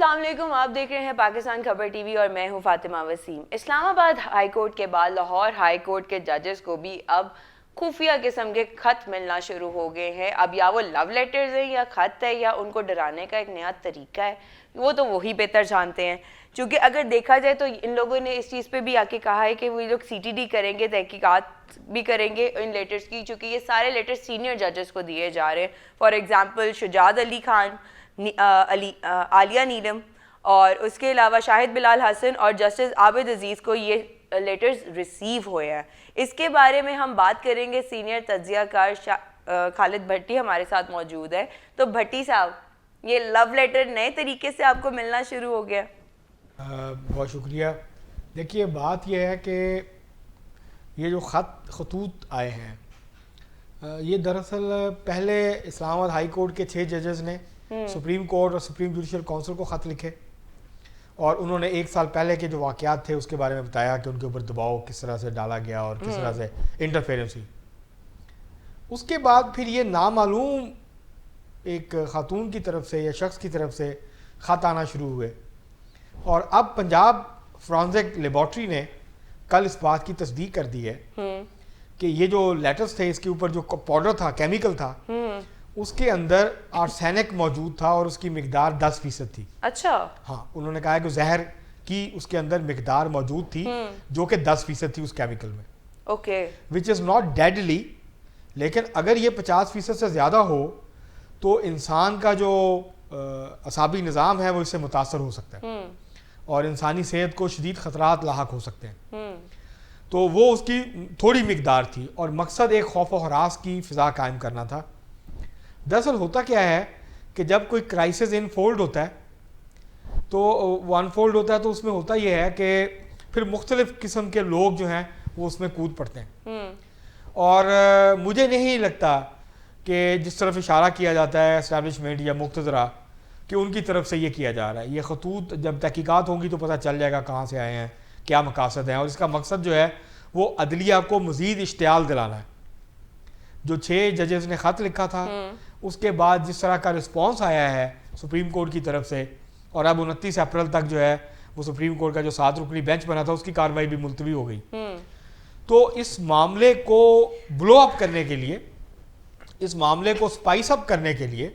السلام علیکم، آپ دیکھ رہے ہیں پاکستان خبر ٹی وی اور میں ہوں فاطمہ وسیم۔ اسلام آباد ہائی کورٹ کے بعد لاہور ہائی کورٹ کے ججز کو بھی اب خفیہ قسم کے خط ملنا شروع ہو گئے ہیں۔ اب یا وہ لو لیٹرز ہیں یا خط ہے یا ان کو ڈرانے کا ایک نیا طریقہ ہے، وہ تو وہی بہتر جانتے ہیں۔ چونکہ اگر دیکھا جائے تو ان لوگوں نے اس چیز پہ بھی آ کے کہا ہے کہ وہ لوگ سی ٹی ڈی کریں گے، تحقیقات بھی کریں گے ان لیٹرز کی، چونکہ یہ سارے لیٹرز سینئر ججز کو دیے جا رہے ہیں۔ فار ایگزامپل شجاعت علی خان، عالیہ نیلم اور اس کے علاوہ شاہد بلال حسن اور جسٹس عابد عزیز کو یہ لیٹرز ریسیو ہوئے ہیں۔ اس کے بارے میں ہم بات کریں گے، سینئر تجزیہ کار خالد بھٹی ہمارے ساتھ موجود ہے۔ تو بھٹی صاحب، یہ لو لیٹر نئے طریقے سے آپ کو ملنا شروع ہو گیا؟ بہت شکریہ۔ دیکھیے بات یہ ہے کہ یہ جو خطوط آئے ہیں یہ دراصل پہلے اسلام آباد ہائی کورٹ کے 6 ججز نے سپریم کورٹ اور سپریم جوڈیشل کونسل کو خط لکھے اور انہوں نے 1 سال پہلے کے جو واقعات تھے اس کے بارے میں بتایا کہ ان کے اوپر دباؤ کس طرح سے ڈالا گیا اور کس طرح سے انٹرفیئرنس ہوئی۔ اس کے بعد پھر یہ نامعلوم ایک خاتون کی طرف سے یا شخص کی طرف سے خط آنا شروع ہوئے، اور اب پنجاب فرانزک لیبارٹری نے کل اس بات کی تصدیق کر دی ہے کہ یہ جو لیٹرز تھے، اس کے اوپر جو پاؤڈر تھا، کیمیکل تھا، اس کے اندر آرسینک موجود تھا اور اس کی مقدار 10% تھی۔ اچھا، ہاں، انہوں نے کہا کہ زہر کی اس کے اندر مقدار موجود تھی جو کہ 10% تھی اس کیمیکل میں، okay, which is not deadly, لیکن اگر یہ 50% سے زیادہ ہو تو انسان کا جو اعصابی نظام ہے وہ اس سے متاثر ہو سکتا ہے اور انسانی صحت کو شدید خطرات لاحق ہو سکتے ہیں۔ تو وہ اس کی تھوڑی مقدار تھی اور مقصد ایک خوف و ہراس کی فضا قائم کرنا تھا۔ دراصل ہوتا کیا ہے کہ جب کوئی کرائسس انفولڈ ہوتا ہے تو وہ انفولڈ ہوتا ہے تو اس میں ہوتا یہ ہے کہ پھر مختلف قسم کے لوگ جو ہیں وہ اس میں کود پڑتے ہیں، اور مجھے نہیں لگتا کہ جس طرف اشارہ کیا جاتا ہے اسٹیبلشمنٹ یا مقتدرہ کہ ان کی طرف سے یہ کیا جا رہا ہے۔ یہ خطوط جب تحقیقات ہوں گی تو پتہ چل جائے گا کہاں سے آئے ہیں، کیا مقاصد ہیں، اور اس کا مقصد جو ہے وہ عدلیہ کو مزید اشتعال دلانا ہے۔ جو 6 ججز نے خط لکھا تھا اس کے بعد جس طرح کا رسپانس آیا ہے سپریم کورٹ کی طرف سے، اور اب 29 اپریل تک جو ہے وہ سپریم کورٹ کا جو 7 رکنی بینچ بنا تھا اس کی کارروائی بھی ملتوی ہو گئی، تو اس معاملے کو بلو اپ کرنے کے لیے، اس معاملے کو سپائس اپ کرنے کے لیے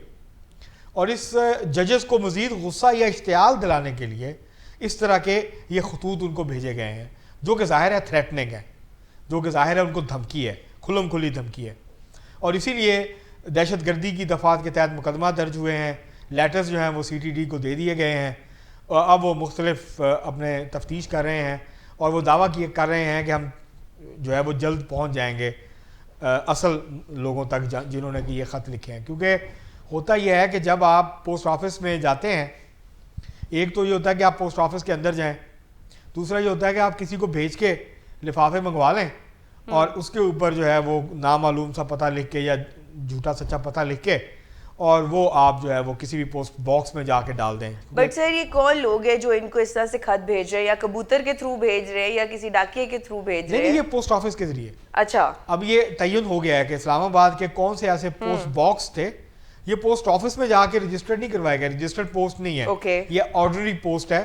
اور اس ججز کو مزید غصہ یا اشتعال دلانے کے لیے اس طرح کے یہ خطوط ان کو بھیجے گئے ہیں، جو کہ ظاہر ہے تھریٹننگ ہے، جو کہ ظاہر ہے ان کو دھمکی ہے، کھلم کھلی دھمکی ہے، اور اسی لیے دہشت گردی کی دفعات کے تحت مقدمہ درج ہوئے ہیں۔ لیٹرز جو ہیں وہ سی ٹی ڈی کو دے دیے گئے ہیں، اور اب وہ مختلف اپنے تفتیش کر رہے ہیں اور وہ دعویٰ کر رہے ہیں کہ ہم جو ہے وہ جلد پہنچ جائیں گے اصل لوگوں تک جنہوں نے کہ یہ خط لکھے ہیں۔ کیونکہ ہوتا یہ ہے کہ جب آپ پوسٹ آفس میں جاتے ہیں، ایک تو یہ ہوتا ہے کہ آپ پوسٹ آفس کے اندر جائیں، دوسرا یہ ہوتا ہے کہ آپ کسی کو بھیج کے لفافے منگوا لیں اور اس کے اوپر جو ہے وہ نامعلوم سا پتہ لکھ کے یا جھوٹا سچا پتہ لکھ کے اور وہ آپ جو ہے وہ کسی بھی پوسٹ باکس میں جا کے ڈال دیں۔ بٹ سر یہ کون لوگ ہیں جو ان کو اس طرح سے خط بھیج رہے ہیں، یا کبوتر کے تھرو بھیج رہے ہیں یا کسی ڈاکیے کے تھرو بھیج رہے ہیں؟ نہیں، یہ پوسٹ آفس کے ذریعے۔ اچھا، اب یہ تعین ہو گیا ہے کہ اسلام آباد کے کون سے ایسے پوسٹ باکس تھے، یہ پوسٹ آفس میں جا کے رجسٹرڈ نہیں کروایا گیا، رجسٹرڈ پوسٹ نہیں ہے، یہ آرڈنری پوسٹ ہے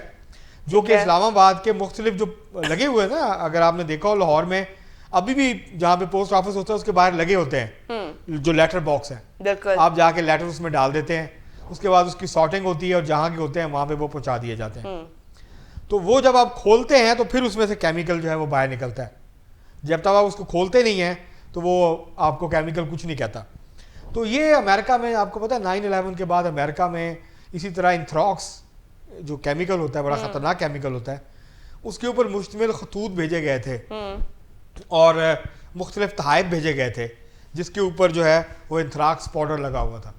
جو کہ اسلام آباد کے مختلف جو لگے ہوئے نا، اگر آپ نے دیکھا ہو لاہور میں ابھی بھی جہاں پہ پوسٹ آفس ہوتا ہے اس کے باہر لگے ہوتے ہیں جو لیٹر باکس ہیں، آپ جا کے لیٹر اس میں ڈال دیتے ہیں، اس کے بعد اس کی سارٹنگ ہوتی ہے اور جہاں کے ہوتے ہیں وہاں پہ وہ پہنچا دیے جاتے ہیں۔ تو وہ جب آپ کھولتے ہیں تو پھر اس میں سے کیمیکل جو ہے وہ باہر نکلتا ہے، جب تک آپ اس کو کھولتے نہیں ہیں تو وہ آپ کو کیمیکل کچھ نہیں کہتا۔ تو یہ امریکہ میں آپ کو پتہ ہے 9/11 کے بعد امریکہ میں اسی طرح انتھراکس جو کیمیکل ہوتا ہے، بڑا خطرناک کیمیکل ہوتا ہے، اس کے اوپر مشتمل خطوط بھیجے گئے تھے اور مختلف تحائف بھیجے گئے تھے جس کے اوپر جو ہے وہ انتھراکس پاؤڈر لگا ہوا تھا۔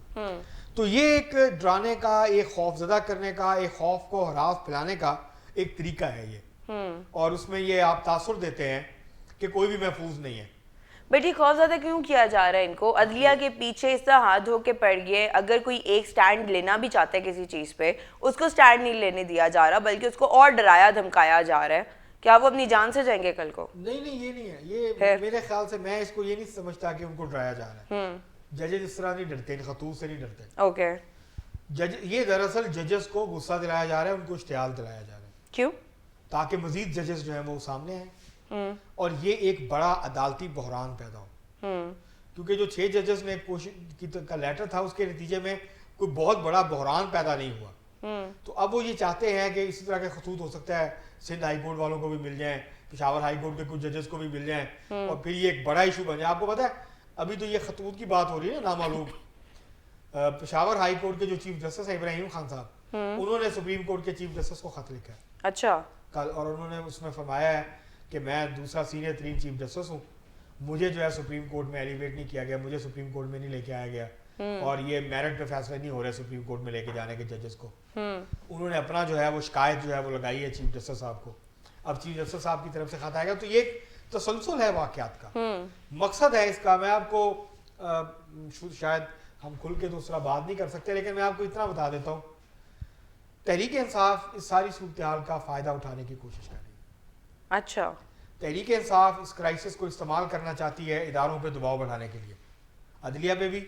تو یہ ایک ڈرانے کا، ایک خوف زدہ کرنے کا، ایک خوف کو ہراس پھیلانے کا ایک طریقہ ہے یہ، اور اس میں یہ آپ تاثر دیتے ہیں کہ کوئی بھی محفوظ نہیں ہے۔ بٹ یہ خوف زیادہ کیوں کیا جا رہا ہے ان کو؟ عدلیہ کے پیچھے اس طرح ہاتھ دھو کے پڑ گئے، اگر کوئی ایک سٹینڈ لینا بھی چاہتا ہے کسی چیز پہ، اس کو سٹینڈ نہیں لینے دیا جا رہا بلکہ اس کو اور ڈرایا دھمکایا جا رہا ہے۔ کیا وہ اپنی جان سے جائیں گے کل کو؟ نہیں، یہ نہیں ہے، یہ میرے خیال سے میں اس کو یہ نہیں سمجھتا کہ ان کو ڈرایا جا رہا ہے۔ ججز اس طرح نہیں ڈرتے، ان خطوط سے نہیں ڈرتے۔ اوکے، یہ دراصل ججز کو غصہ دلایا جا رہا ہے, ان کو اشتعال دلایا جا رہا ہے. کیوں؟ تاکہ مزید ججز جو ہیں وہ سامنے ہیں اور یہ ایک بڑا عدالتی بحران پیدا ہو. کیونکہ جو 6 ججز نے کوشش کا لیٹر تھا, اس کے نتیجے میں کوئی بہت بڑا بحران پیدا نہیں ہوا. تو اب وہ یہ چاہتے ہیں کہ اسی طرح کے خطوط ہو سکتا ہے سندھ ہائی کورٹ والوں کو بھی مل جائیں, پشاور ہائی کورٹ کے کچھ ججز کو بھی مل جائیں, اور پھر یہ ایک بڑا ایشو بن جائے. آپ کو پتہ ہے ابھی تو یہ خطوط کی بات ہو رہی ہے نا, نامعلوم پشاور ہائی کورٹ کے جو چیف جسٹس ہیں ابراہیم خان صاحب, انہوں نے سپریم کورٹ کے چیف جسٹس کو خط لکھا ہے. اچھا. کل, اور انہوں نے اس میں فرمایا ہے کہ میں دوسرا سینئر ترین چیف جسٹس ہوں, مجھے جو ہے سپریم کورٹ میں ایلیویٹ نہیں کیا گیا, مجھے سپریم کورٹ میں نہیں لے کے آیا گیا, اور یہ میرٹ پہ فیصلہ نہیں ہو رہا ہے سپریم کورٹ میں لے کے جانے کے ججز کو. انہوں نے اپنا جو ہے وہ شکایت جو ہے وہ لگائی ہے چیف جسٹس صاحب کو. اب چیف جسٹس صاحب کی طرف سے خط آئے گا. تو یہ ایک تسلسل ہے واقعات کا. مقصد ہے اس کا, میں آپ کو شاید ہم کھل کے دوسرا بات نہیں کر سکتے, لیکن میں آپ کو اتنا بتا دیتا ہوں, تحریک انصاف اس ساری صورتحال کا فائدہ اٹھانے کی کوشش کر رہی ہے. اچھا. تحریک انصاف اس کرائسس کو استعمال کرنا چاہتی ہے اداروں پہ دباؤ بڑھانے کے لیے, عدلیہ پہ بھی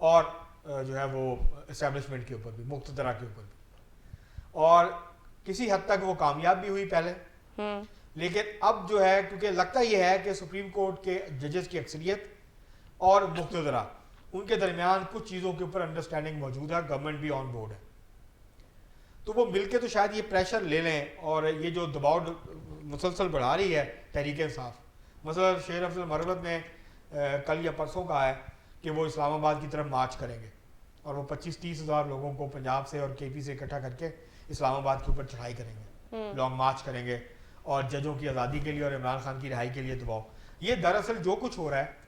اور جو ہے وہ اسٹیبلشمنٹ کے اوپر بھی, مقتدرہ کے اوپر بھی. اور کسی حد تک وہ کامیاب بھی ہوئی پہلے, لیکن اب جو ہے کیونکہ لگتا یہ ہے کہ سپریم کورٹ کے ججز کی اکثریت اور مقتدرہ ان کے درمیان کچھ چیزوں کے اوپر انڈرسٹینڈنگ موجود ہے, گورنمنٹ بھی آن بورڈ ہے, تو وہ مل کے تو شاید یہ پریشر لے لیں. اور یہ جو دباؤ مسلسل بڑھا رہی ہے تحریک انصاف, مثلا شیر افضل مرغت نے کل یا پرسوں کہا ہے کہ وہ اسلام آباد کی طرف مارچ کریں گے, اور وہ 25-30 ہزار لوگوں کو پنجاب سے اور کے پی سے اکٹھا کر کے اسلام آباد کے اوپر چڑھائی کریں گے, لانگ مارچ کریں گے, اور ججوں کی آزادی کے لیے اور عمران خان کی رہائی کے لیے دباؤ. یہ دراصل جو کچھ ہو رہا ہے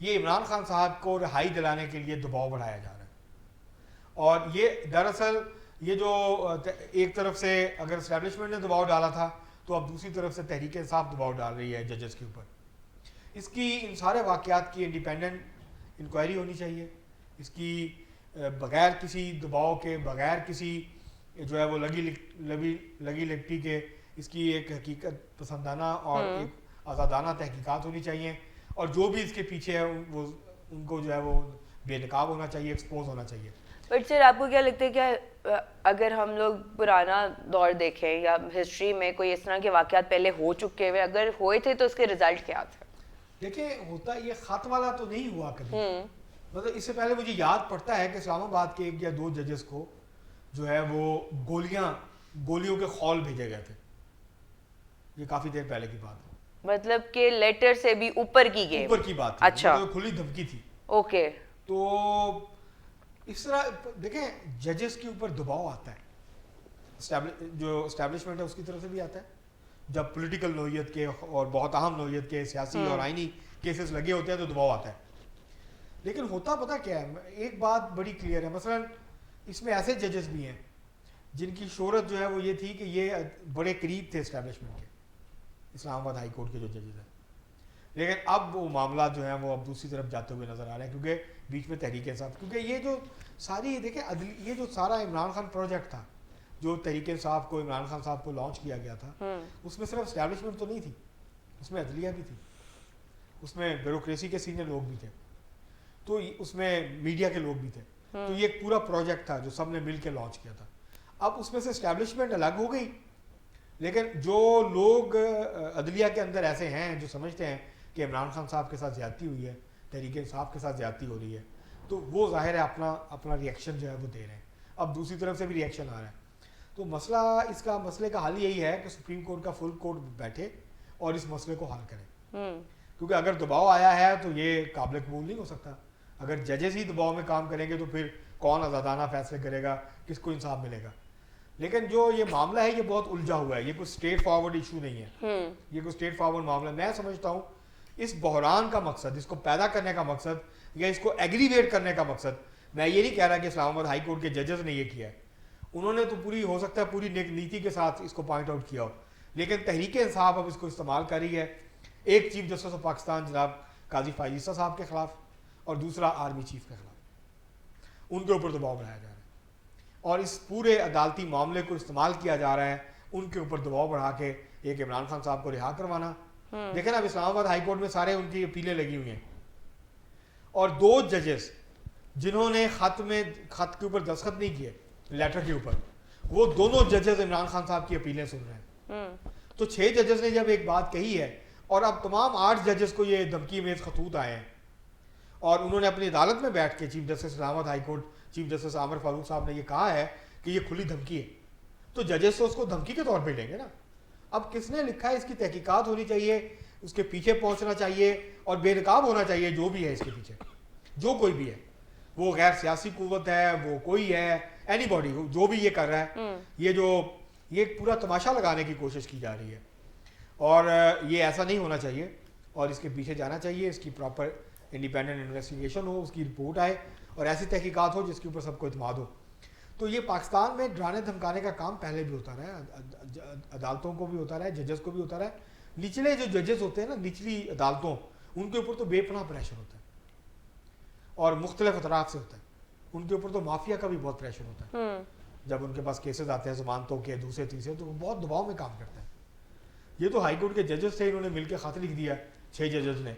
یہ عمران خان صاحب کو رہائی دلانے کے لیے دباؤ بڑھایا جا رہا ہے. اور یہ دراصل یہ جو ایک طرف سے اگر اسٹیبلشمنٹ نے دباؤ ڈالا تھا, تو اب دوسری طرف سے تحریک انصاف دباؤ ڈال رہی ہے ججز کے اوپر. اس کی ان سارے واقعات کی انڈیپینڈنٹ انکوائری ہونی چاہیے, اس کی بغیر کسی دباؤ کے, بغیر کسی جو ہے وہ لگی لگٹی کے, اس کی ایک حقیقت پسندانہ اور ایک آزادانہ تحقیقات ہونی چاہیے, اور جو بھی اس کے پیچھے ہے وہ ان کو جو ہے وہ بے نقاب ہونا چاہیے, ایکسپوز ہونا چاہیے. بٹ سر آپ کو کیا لگتا ہے کہ اگر ہم لوگ پرانا دور دیکھیں یا ہسٹری میں کوئی اس طرح کے واقعات پہلے ہو چکے ہوئے, اگر ہوئے تھے تو اس کے رزلٹ کیا تھے؟ دیکھیں ہوتا یہ خط والا تو نہیں ہوا کبھی, مطلب اس سے پہلے مجھے یاد پڑتا ہے کہ اسلام آباد کے 1 یا 2 ججز کو جو ہے وہ گولیوں کے خول بھیجے گئے تھے. یہ کافی دیر پہلے کی بات ہے, مطلب کہ لیٹر سے بھی اوپر کی گئی, اوپر کی بات تھی. اچھا, کھلی دھمکی تھی. اوکے. تو اس طرح دیکھیں ججز کے اوپر دباؤ آتا ہے, جو اسٹیبلشمنٹ ہے اس کی طرف سے بھی آتا ہے, جب پولیٹیکل نوعیت کے اور بہت اہم نوعیت کے سیاسی اور آئینی کیسز لگے ہوتے ہیں تو دباؤ آتا ہے. لیکن ہوتا پتہ کیا ہے, ایک بات بڑی کلیئر ہے, مثلا اس میں ایسے ججز بھی ہیں جن کی شہرت جو ہے وہ یہ تھی کہ یہ بڑے قریب تھے اسٹیبلشمنٹ کے, اسلام آباد ہائی کورٹ کے جو ججز ہیں, لیکن اب وہ معاملات جو ہیں وہ اب دوسری طرف جاتے ہوئے نظر آ رہے ہیں, کیونکہ بیچ میں تحریک انصاف, کیونکہ یہ جو ساری دیکھیں یہ جو سارا عمران خان پروجیکٹ تھا جو تحریک انصاف کو عمران خان صاحب کو لانچ کیا گیا تھا, اس میں صرف اسٹیبلشمنٹ تو نہیں تھی, اس میں عدلیہ بھی تھی, اس میں بیوروکریسی کے سینئر لوگ بھی تھے, تو اس میں میڈیا کے لوگ بھی تھے. تو یہ ایک پورا پروجیکٹ تھا جو سب نے مل کے لانچ کیا تھا. اب اس میں سے اسٹیبلشمنٹ الگ ہو گئی, لیکن جو لوگ عدلیہ کے اندر ایسے ہیں جو سمجھتے ہیں کہ عمران خان صاحب کے ساتھ زیادتی ہوئی ہے, تحریک انصاف کے ساتھ زیادتی ہو رہی ہے, تو وہ ظاہر ہے اپنا ریئیکشن جو ہے وہ دے رہے ہیں. اب دوسری طرف سے بھی ریئیکشن آ رہا ہے. تو مسئلے کا حل یہی ہے کہ سپریم کورٹ کا فل کورٹ بیٹھے اور اس مسئلے کو حل کرے, کیونکہ اگر دباؤ آیا ہے تو یہ قابل قبول نہیں ہو سکتا. اگر ججز ہی دباؤ میں کام کریں گے تو پھر کون آزادانہ فیصلے کرے گا, کس کو انصاف ملے گا. لیکن جو یہ معاملہ ہے یہ بہت الجھا ہوا ہے, یہ کوئی اسٹریٹ فارورڈ ایشو نہیں ہے, یہ کوئی اسٹریٹ فارورڈ معاملہ. میں سمجھتا ہوں اس بحران کا مقصد, اس کو پیدا کرنے کا مقصد یا اس کو ایگریویٹ کرنے کا مقصد, میں یہ نہیں کہہ رہا کہ اسلام آباد ہائی کورٹ کے ججز نے یہ کیا ہے, انہوں نے تو پوری ہو سکتا ہے پوری نیتی کے ساتھ اس کو پوائنٹ آؤٹ کیا ہو, لیکن تحریک انصاف اب اس کو استعمال کر رہی ہے ایک چیف جسٹس آف پاکستان جناب قاضی فائز عیسیٰ صاحب کے خلاف اور دوسرا آرمی چیف کے خلاف, ان کے اوپر دباؤ بڑھایا جا رہا ہے اور اس پورے عدالتی معاملے کو استعمال کیا جا رہا ہے ان کے اوپر دباؤ بڑھا کے ایک عمران خان صاحب کو رہا کروانا. دیکھیں اب اسلام آباد ہائی کورٹ میں سارے ان کی اپیلیں لگی ہوئی ہیں اور 2 ججز جنہوں نے خط کے اوپر دستخط نہیں کیے لیٹر کے اوپر, وہ دونوں ججز عمران خان صاحب کی اپیلیں سن رہے ہیں. تو 6 ججز نے جب ایک بات کہی ہے, اور اب تمام 8 ججز کو یہ دھمکی میز خطوط آئے ہیں, اور انہوں نے اپنی عدالت میں بیٹھ کے چیف جسٹس اسلام آباد ہائی کورٹ چیف جسٹس عامر فاروق صاحب نے یہ کہا ہے کہ یہ کھلی دھمکی ہے, تو ججز تو اس کو دھمکی کے طور پہ لیں گے نا. اب کس نے لکھا ہے, اس کی تحقیقات ہونی چاہیے, اس کے پیچھے پہنچنا چاہیے, اور بے نقاب ہونا چاہیے جو بھی ہے اس کے پیچھے, جو کوئی بھی ہے, وہ غیر سیاسی قوت ہے, وہ کوئی ہے, اینی باڈی جو بھی یہ کر رہا ہے, یہ پورا تماشا لگانے کی کوشش کی جا رہی ہے, اور یہ ایسا نہیں ہونا چاہیے, اور اس کے پیچھے جانا چاہیے, اس کی پراپر انڈیپینڈنٹ انویسٹیگیشن ہو, اس کی رپورٹ آئے, اور ایسی تحقیقات ہو جس کے اوپر سب کو اعتماد ہو. تو یہ پاکستان میں ڈرانے دھمکانے کا کام پہلے بھی ہوتا رہا ہے, عدالتوں کو بھی ہوتا رہا ہے, ججز کو بھی ہوتا رہا ہے. نچلے جو ججز ہوتے ہیں نا, نچلی عدالتوں, ان کے اوپر تو بے پناہ پریشر ہوتا ہے, اور مختلف اطراف سے ہوتا ہے. ان کے اوپر تو مافیا کا بھی بہت پریشر ہوتا ہے, جب ان کے پاس کیسز آتے ہیں ضمانتوں کے دوسرے تیسرے, تو وہ بہت دباؤ میں کام کرتے ہیں. یہ تو ہائی کورٹ کے ججز تھے, انہوں نے مل کے خط لکھ دیا 6 ججز نے,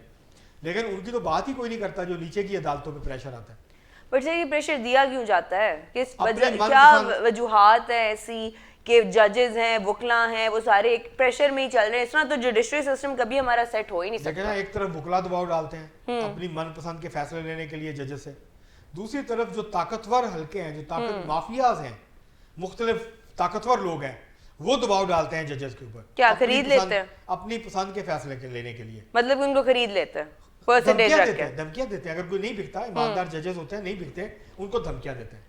لیکن ان کی تو بات ہی کوئی نہیں کرتا جو نیچے کی عدالتوں پہ پریشر آتا ہے. بٹ یہ پریشر دیا کیوں جاتا ہے, کس وجہ, کیا وجوہات ہیں ایسی کہ ججز ہیں, وکلا ہیں, وہ سارے ایک پریشر میں ہی چل رہے ہیں؟ اس طرح تو جوڈیشری سسٹم کبھی ہمارا سیٹ ہو ہی نہیں سکتا. ایک طرف وکلا دباؤ ڈالتے ہیں اپنی من پسند کے فیصلے لینے کے لیے ججز سے, دوسری طرف جو طاقتور حلقے ہیں, جو مافیاز ہیں, مختلف طاقتور لوگ ہیں, وہ دباؤ ڈالتے ہیں ججز کے اوپر. کیا خرید لیتے ہیں اپنی پسند کے فیصلے لینے کے لیے, مطلب ان کو خرید لیتے ہیں, دھمکیاں دیتے ہیں. اگر کوئی نہیں بکتا, ایماندار ججز ہوتے ہیں, نہیں بکتے, ان کو دھمکیاں دیتے ہیں,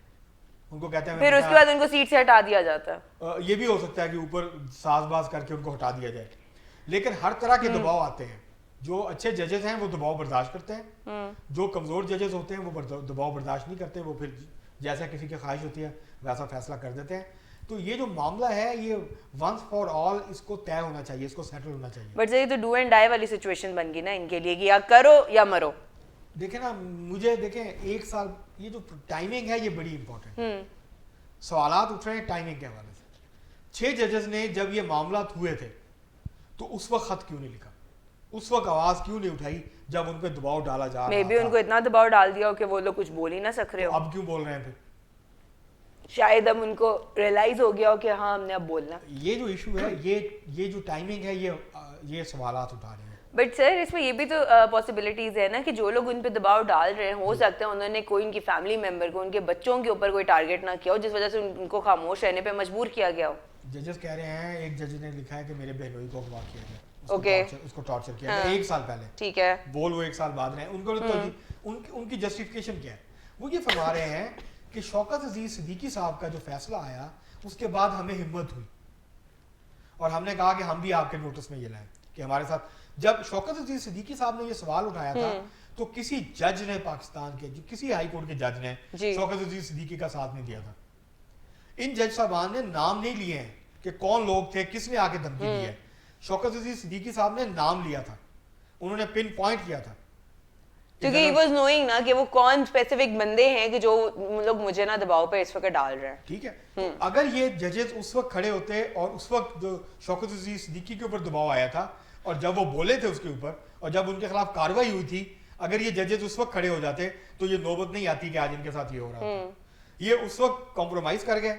ان کو کہتے ہیں, پھر اس کے بعد ان کو سیٹ سے ہٹا دیا جاتا ہے. یہ بھی ہو سکتا ہے کہ اوپر ساز باز کر کے ان کو ہٹا دیا جائے. لیکن ہر طرح کے دباؤ آتے ہیں. جو اچھے ججز ہیں وہ دباؤ برداشت کرتے ہیں, جو کمزور ججز ہوتے ہیں وہ دباؤ برداشت نہیں کرتے, وہ پھر جیسا کسی کی خواہش ہوتی ہے ویسا فیصلہ کر دیتے ہیں. تو یہ جو معاملہ ہے, یہ ونس فار آل اس کو طے ہونا چاہیے, اس کو سیٹل ہونا چاہیے. بٹ یہ تو ڈو اینڈ ڈائی والی سچویشن بن گئی نا ان کے لیے, کہ یا کرو یا مرو. دیکھیں نا, مجھے دیکھیں 1 سال, یہ جو ٹائمنگ ہے یہ بڑی امپورٹنٹ ہے. سوالات اٹھ رہے ہیں ٹائمنگ کے حوالے سے. 6 ججز نے جب یہ معاملات ہوئے تھے تو اس وقت خط کیوں نہیں لکھا, اس وقت آواز کیوں نہیں اٹھائی جب ان پہ دباؤ ڈالا جا رہا تھا؟ میں بھی ان کو اتنا دباؤ ڈال دیا ہو کہ وہ لوگ کچھ بول ہی نہ سک رہے ہو. اب کیوں بول رہے ہیں پھر؟ شاید اب ان کو ریئلائز ہو گیا ہو کہ ہاں ہم نے اب بولنا. یہ جو ایشو ہے, یہ جو ٹائمنگ ہے, یہ سوالات اٹھا رہے ہیں. بٹ سر اس میں یہ بھی تو پاسبلٹیز ہے نا کہ جو لوگ ان پہ دباؤ ڈال رہے ہیں, ہو سکتا ہے انہوں نے کوئی ان کی فیملی ممبر کو, ان کے بچوں کے اوپر کوئی ٹارگیٹ نہ کیا ہو, جس وجہ سے ان کو خاموش رہنے پہ مجبور کیا گیا ہو. ججز کہہ رہے ہیں, ایک جج نے لکھا ہے کہ میرے بہنوئی کو اغوا کیا گیا, اس کو ٹارچر کیا گیا 1 سال پہلے. ٹھیک ہے, بول وہ 1 سال بعد رہے. ان کو ان کی جسٹیفیکیشن کیا ہے؟ وہ یہ فرما رہے ہیں کہ شوکت عزیز صدیقی صاحب کا جو فیصلہ آیا اس کے بعد ہمیں ہمت ہوئی, اور ہم نے کہا کہ ہم بھی آپ کے نوٹس میں یہ لائیں کہ ہمارے ساتھ. جب شوکت عزیز صدیقی صاحب نے یہ سوال اٹھایا تھا تو کسی جج نے, پاکستان کے کسی ہائی کورٹ کے جج نے شوکت عزیز صدیقی کا ساتھ نہیں دیا تھا. ان جج صاحبان نے نام نہیں لیے ہیں کہ کون لوگ تھے, کس نے آ کے دھمکی دی ہے. شوکت عزیز صدیقی صاحب نے نام لیا تھا, انہوں نے پن پوائنٹ کیا تھا, کیونکہ ہی واز نوئنگ نا کہ وہ کون اسپیسیفک بندے ہیں کہ جو لوگ مجھے نہ دباؤ پہ اس وقت ڈال رہے ہیں. ٹھیک ہے, تو اگر یہ ججز اس وقت کھڑے ہوتے اور اس وقت جو شوکت عزیز صدیقی کے اوپر دباؤ آیا تھا اور جب وہ بولے تھے اس کے اوپر, اور جب ان کے خلاف کارروائی ہوئی تھی, اگر یہ ججز اس وقت کھڑے ہو جاتے تو یہ نوبت نہیں آتی کہ آج ان کے ساتھ یہ ہو رہا تھا. یہ اس وقت کمپرومائز کر گئے,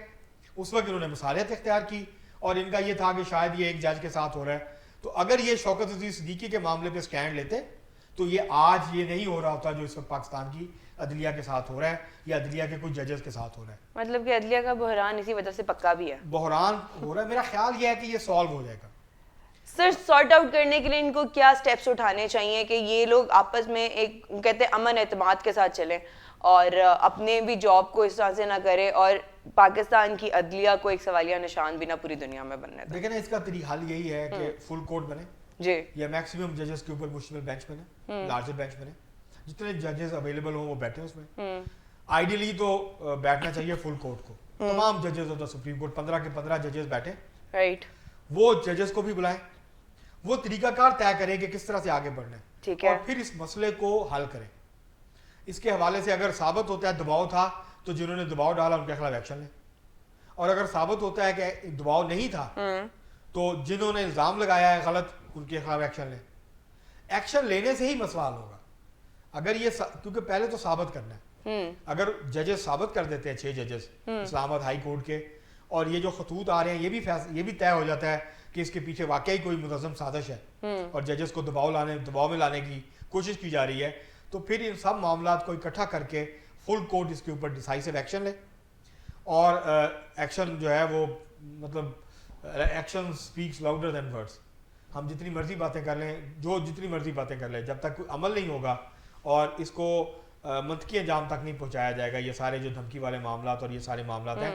اس وقت انہوں نے مصالحت اختیار کی, اور ان کا یہ تھا کہ شاید یہ ایک جج کے ساتھ ہو رہا ہے. تو اگر یہ شوکت عزیز صدیقی کے معاملے پہ سٹینڈ لیتے تو یہ آج یہ نہیں ہو رہا ہوتا جو اس وقت پاکستان کی عدلیہ کے ساتھ ہو رہا ہے, یا عدلیہ کے کچھ ججز کے ساتھ ہو رہا ہے. مطلب کہ عدلیہ کا بحران اسی وجہ سے پکا بھی ہے, بحران ہو رہا ہے. میرا خیال یہ ہے کہ یہ سالو ہو جائے گا. سر سارٹ آؤٹ کرنے کے لیے ان کو کیا سٹیپس اٹھانے چاہیے کہ یہ لوگ آپس میں ایک کہتے ہیں امن اعتماد کے ساتھ چلیں, اور اپنے بھی جاب کو اس طرح سے نہ کرے, اور پاکستان کی عدلیہ کو ایک سوالیہ نشان بھی نہ پوری دنیا میں بننے دیں. دیکھیں نا, اس کا حل یہی ہے کہ فل کورٹ بنے جی, یا میکسیمم ججز کے اوپر مشتمل بینچ بنے, لارجر بینچ بنے, جتنے ججز اویلیبل ہوں وہ بیٹھیں اس میں. آئیڈیلی تو بیٹھنا چاہیے فل کورٹ کو, تمام ججز ہوتا سپریم کورٹ 15 کے 15 ججز بیٹھیں, رائٹ, وہ ججز کو بھی بلائیں, وہ طریقہ کار طے کریں کہ کس طرح سے آگے بڑھنا ہے, ٹھیک ہے, اور پھر اس مسئلے کو حل کریں. اس کے حوالے سے اگر ثابت ہوتا ہے دباؤ تھا تو جنہوں نے دباؤ ڈالا ان کے خلاف ایکشن لیں, اور اگر ثابت ہوتا ہے کہ دباؤ نہیں تھا تو جنہوں نے الزام لگایا ہے غلط ان کے خلاف ایکشن لیں. ایکشن لینے سے ہی مسئلہ حل ہوگا. اگر یہ کیونکہ پہلے تو ثابت کرنا ہے, اگر ججز ثابت کر دیتے ہیں 6 ججز اسلام آباد ہائی کورٹ کے, اور یہ جو خطوط آ رہے ہیں یہ بھی طے ہو جاتا ہے کہ اس کے پیچھے واقعی کوئی منظم سازش ہے اور ججز کو دباؤ میں لانے کی کوشش کی جا رہی ہے, تو پھر ان سب معاملات کو اکٹھا کر کے فل کورٹ اس کے اوپر ڈیسائسو ایکشن لے, اور ایکشن جو ہے وہ مطلب action speaks louder than words. ہم جتنی مرضی باتیں کر لیں, جتنی مرضی باتیں کر لیں, جب تک کوئی عمل نہیں ہوگا اور اس کو منطقی انجام تک نہیں پہنچایا جائے گا, یہ سارے جو دھمکی والے معاملات اور یہ سارے معاملات ہیں,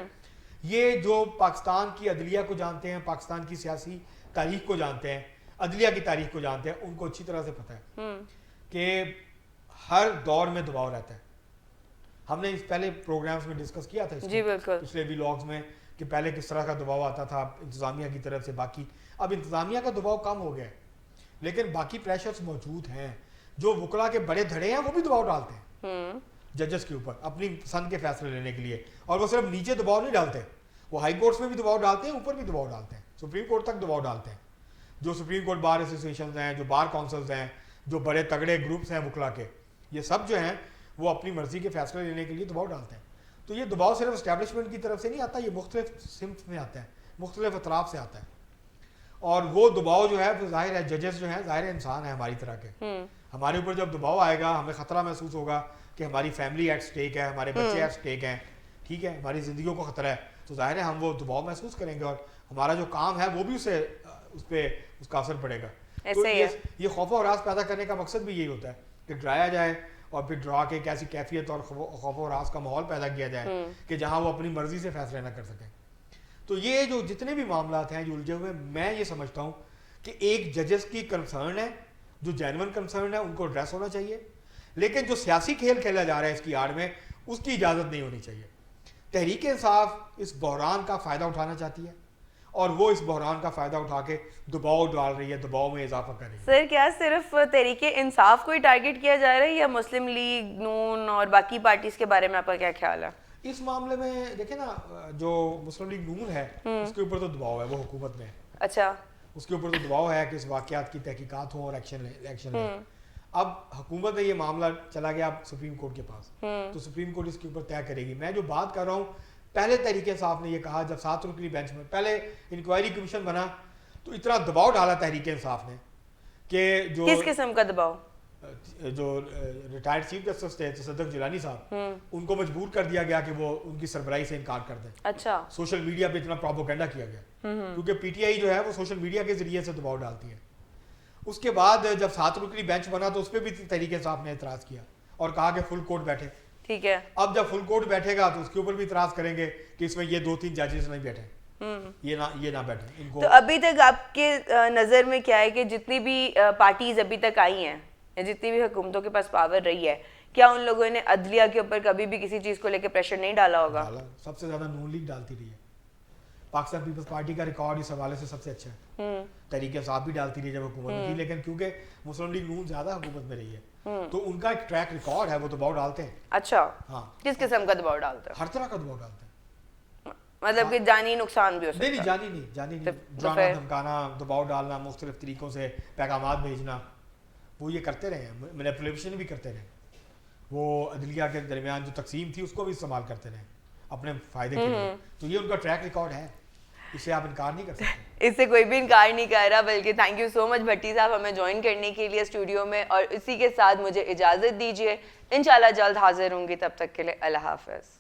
یہ جو پاکستان کی عدلیہ کو جانتے ہیں, پاکستان کی سیاسی تاریخ کو جانتے ہیں, عدلیہ کی تاریخ کو جانتے ہیں, ان کو اچھی طرح سے پتہ ہے کہ ہر دور میں دباؤ رہتا ہے. ہم نے اس پہلے پروگرامز میں ڈسکس کیا تھا جی بالکل پچھلے ولاگز میں کہ پہلے کس طرح کا دباؤ آتا تھا انتظامیہ کی طرف سے. باقی اب انتظامیہ کا دباؤ کم ہو گیا ہے, لیکن باقی پریشرز موجود ہیں. جو وکلا کے بڑے دھڑے ہیں وہ بھی دباؤ ڈالتے ہیں ججز کے اوپر اپنی پسند کے فیصلے لینے کے لیے, اور وہ صرف نیچے دباؤ نہیں ڈالتے, وہ ہائی کورٹس میں بھی دباؤ ڈالتے ہیں, اوپر بھی دباؤ ڈالتے ہیں, سپریم کورٹ تک دباؤ ڈالتے ہیں. جو سپریم کورٹ بار ایسوسیشنز ہیں, جو بار کونسلز ہیں, جو بڑے تگڑے گروپس ہیں وکلا کے, یہ سب جو ہیں وہ اپنی مرضی کے فیصلے لینے کے لیے دباؤ ڈالتے ہیں. تو یہ دباؤ صرف اسٹیبلشمنٹ کی طرف سے نہیں آتا, یہ مختلف سمت میں آتا ہے, مختلف اطراف سے آتا ہے. اور وہ دباؤ جو ہے وہ ظاہر ہے ججز جو ہیں ظاہر انسان ہیں ہماری طرح کے, ہمارے اوپر جب دباؤ آئے گا ہمیں خطرہ محسوس ہوگا کہ ہماری فیملی ایٹ سٹیک ہے, ہمارے بچے ایٹ سٹیک ہیں, ٹھیک ہے, ہماری زندگیوں کو خطرہ ہے, تو ظاہر ہے ہم وہ دباؤ محسوس کریں گے اور ہمارا جو کام ہے وہ بھی اس کا اثر پڑے گا. تو یہ خوف و ہراس پیدا کرنے کا مقصد بھی یہی ہوتا ہے کہ ڈرایا جائے اور پھر ڈرا کے ایک ایسی کیفیت اور خوف و ہراس کا ماحول پیدا کیا جائے کہ جہاں وہ اپنی مرضی سے فیصلے نہ کر سکیں. تو یہ جو جتنے بھی معاملات ہیں جو الجھے ہوئے, میں یہ سمجھتا ہوں کہ ایک ججز کی کنسرن ہے, جو جینون کنسرن ہے, ان کو ایڈریس ہونا چاہیے, لیکن جو سیاسی کھیل کھیلا جا رہا ہے اس کی آڑ میں, اس کی اجازت نہیں ہونی چاہیے. تحریک انصاف اس بحران کا فائدہ اٹھانا چاہتی ہے اور وہ اس بحران کا فائدہ اٹھا کے دباؤ ڈال رہی ہے, دباؤ میں اضافہ کر رہی ہے. سر کیا صرف تحریک انصاف کو ہی ٹارگٹ کیا جا رہا ہے یا مسلم لیگ, نون اور باقی پارٹیز کے بارے میں آپ کا کیا خیال ہے؟ اس معاملے میں دیکھیں نا, جو مسلم لیگ نون ہے اس کے اوپر تو دباؤ ہے, وہ حکومت میں. اچھا, اس کے اوپر تو دباؤ ہے کہ اس واقعات کی تحقیقات ہوں اور ایکشن لیں. اب حکومت میں یہ معاملہ چلا گیا اب سپریم کورٹ کے پاس, تو سپریم کورٹ اس کے اوپر طے کرے گی. میں جو بات کر رہا ہوں, پہلے تحریک انصاف نے یہ کہا جب 7 رکنی بینچ میں پہلے انکوائری کمیشن بنا تو اتنا دباؤ ڈالا تحریک انصاف نے کہ جو کس قسم کا دباؤ, جو ریٹائرڈ چیف جسٹس تھے تصدق جیلانی صاحب, ان کو مجبور کر دیا گیا کہ وہ ان کی سربراہی سے انکار کر دیں. اچھا, سوشل میڈیا پہ اتنا پروپیگنڈا کیا گیا کیونکہ پی ٹی آئی جو ہے وہ سوشل میڈیا کے ذریعے سے دباؤ ڈالتی ہے. اس کے بعد جب 7 رکنی بینچ بنا تو اس پہ بھی تحریک انصاف نے اعتراض کیا اور کہا کہ فل کورٹ بیٹھے. ٹھیک ہے, اب جب فل کورٹ بیٹھے گا تو اس کے اوپر بھی اعتراض کریں گے کہ اس میں یہ 2-3 ججز نہیں بیٹھے, یہ نہ بیٹھے ان کو. تو ابھی تک آپ کے نظر میں کیا ہے کہ جتنی بھی پارٹیز ابھی تک آئی ہیں یا جتنی بھی حکومتوں کے پاس پاور رہی ہے, کیا ان لوگوں نے عدلیہ کے اوپر کبھی بھی کسی چیز کو لے کے پریشر نہیں ڈالا ہوگا؟ سب سے زیادہ نون لیگ ڈالتی رہی ہے. پاکستان پیپلز پارٹی کا ریکارڈ اس حوالے سے سب سے اچھا ہے. تحریک انصاف بھی ڈالتی رہی جب حکومت میں تھی, لیکن کیونکہ مسلم لیگ نون زیادہ حکومت میں رہی ہے تو ان کا ایک ٹریک ریکارڈ ہے, وہ دباؤ ڈالتے ہیں. اچھا, ہاں, کس قسم کا دباؤ ڈالتے ہیں؟ ہر طرح کا دباؤ ڈالتے ہیں. مطلب کہ جانی نقصان بھی ہو سکتا ہے؟ نہیں, جانی نہیں, ڈرانا دھمکانا, دباؤ ڈالنا, مختلف طریقوں سے پیغامات بھیجنا, وہ یہ کرتے رہے ہیں. مینیپولیشن بھی کرتے رہے, وہ عدلیہ کے درمیان جو تقسیم تھی اس کو بھی استعمال کرتے رہے اپنے فائدے کے لیے. تو یہ ان کا ٹریک ریکارڈ ہے, اس سے آپ انکار نہیں کر سکتے. اس سے کوئی بھی انکار نہیں کر رہا, بلکہ تھینک یو سو مچ بھٹی صاحب ہمیں جوائن کرنے کے لیے اسٹوڈیو میں, اور اسی کے ساتھ مجھے اجازت دیجیے, انشاءاللہ جلد حاضر ہوں گی, تب تک کے لیے اللہ حافظ.